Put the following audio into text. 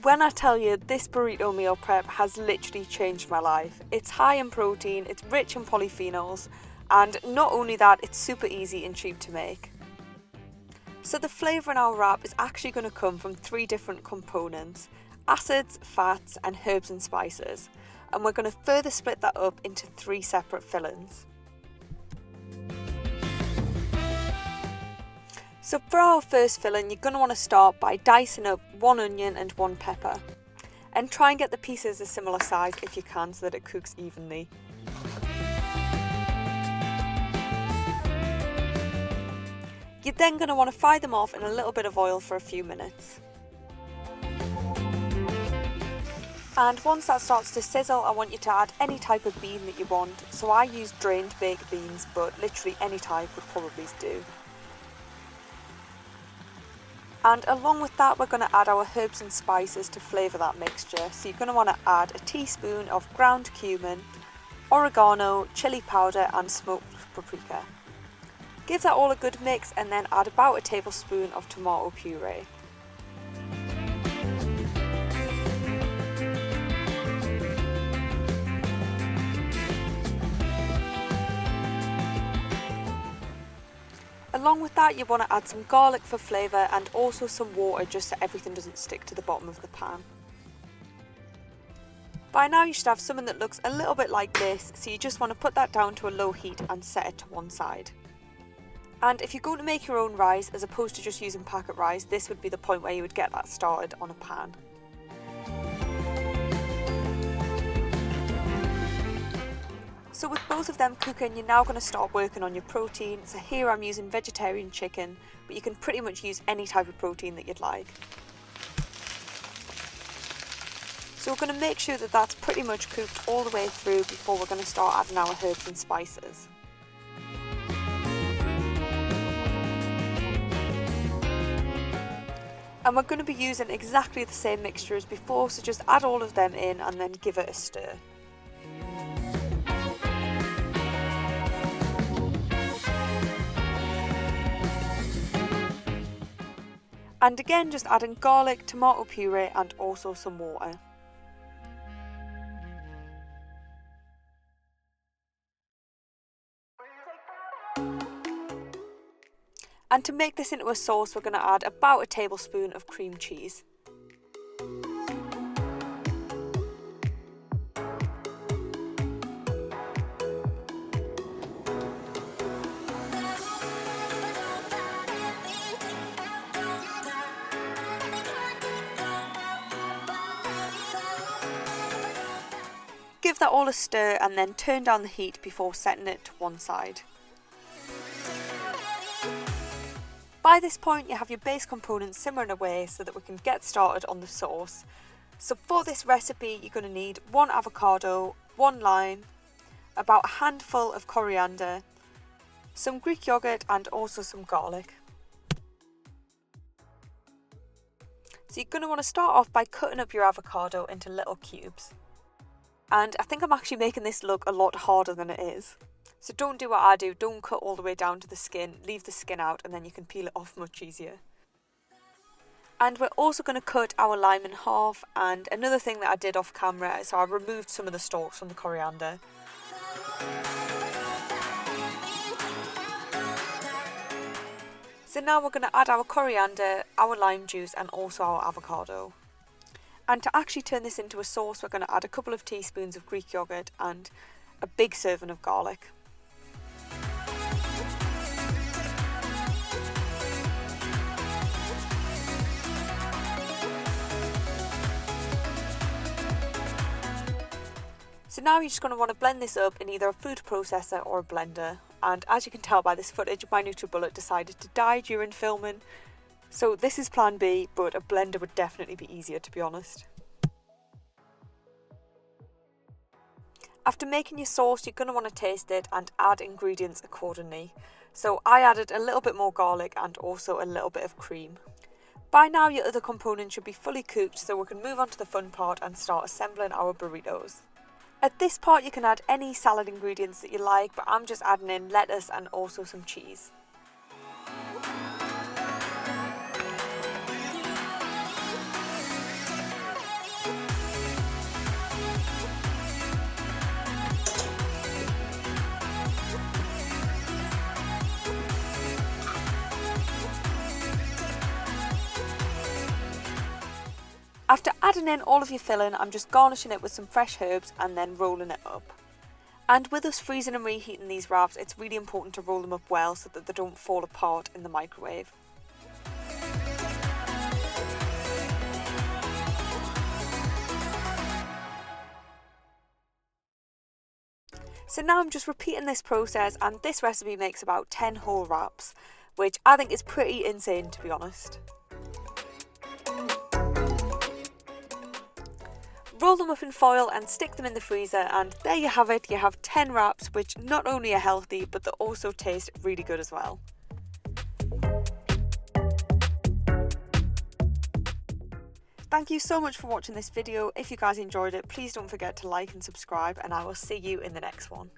When I tell you this burrito meal prep has literally changed my life. It's high in protein, it's rich in polyphenols, and not only that, it's super easy and cheap to make. So the flavour in our wrap is actually going to come from 3 different components: acids, fats and herbs and spices. And we're going to further split that up into 3 separate fillings. So for our first filling, you're going to want to start by dicing up 1 onion and 1 pepper. And try and get the pieces a similar size if you can, so that it cooks evenly. You're then going to want to fry them off in a little bit of oil for a few minutes. And once that starts to sizzle, I want you to add any type of bean that you want. So I use drained baked beans, but literally any type would probably do. And along with that, we're going to add our herbs and spices to flavour that mixture. So you're going to want to add a teaspoon of ground cumin, oregano, chilli powder and smoked paprika. Give that all a good mix and then add about a tablespoon of tomato puree. Along with that, you want to add some garlic for flavour and also some water, just so everything doesn't stick to the bottom of the pan. By now you should have something that looks a little bit like this, so you just want to put that down to a low heat and set it to one side. And if you're going to make your own rice as opposed to just using packet rice, this would be the point where you would get that started on a pan. So with both of them cooking, you're now going to start working on your protein. So here I'm using vegetarian chicken, but you can pretty much use any type of protein that you'd like. So we're going to make sure that that's pretty much cooked all the way through before we're going to start adding our herbs and spices. And we're going to be using exactly the same mixture as before, so just add all of them in and then give it a stir. And again, just adding garlic, tomato puree and also some water. And to make this into a sauce, we're going to add about a tablespoon of cream cheese. Give that all a stir and then turn down the heat before setting it to one side. By this point you have your base components simmering away so that we can get started on the sauce. So for this recipe you're going to need 1 avocado, 1 lime, about a handful of coriander, some Greek yogurt and also some garlic. So you're going to want to start off by cutting up your avocado into little cubes. And I think I'm actually making this look a lot harder than it is. So don't do what I do, don't cut all the way down to the skin, leave the skin out and then you can peel it off much easier. And we're also going to cut our lime in half, and another thing that I did off camera, so I removed some of the stalks from the coriander. So now we're going to add our coriander, our lime juice and also our avocado. And to actually turn this into a sauce, we're going to add a couple of teaspoons of Greek yogurt and a big serving of garlic. So now you're just going to want to blend this up in either a food processor or a blender. And as you can tell by this footage, my NutriBullet decided to die during filming. So this is plan B, but a blender would definitely be easier, to be honest. After making your sauce, you're going to want to taste it and add ingredients accordingly. So I added a little bit more garlic and also a little bit of cream. By now your other components should be fully cooked, so we can move on to the fun part and start assembling our burritos. At this part you can add any salad ingredients that you like, but I'm just adding in lettuce and also some cheese. After adding in all of your filling, I'm just garnishing it with some fresh herbs and then rolling it up. And with us freezing and reheating these wraps, it's really important to roll them up well so that they don't fall apart in the microwave. So now I'm just repeating this process, and this recipe makes about 10 whole wraps, which I think is pretty insane, to be honest. Roll them up in foil and stick them in the freezer, and there you have it. You have 10 wraps, which not only are healthy, but they also taste really good as well. Thank you so much for watching this video. If you guys enjoyed it, please don't forget to like and subscribe, and I will see you in the next one.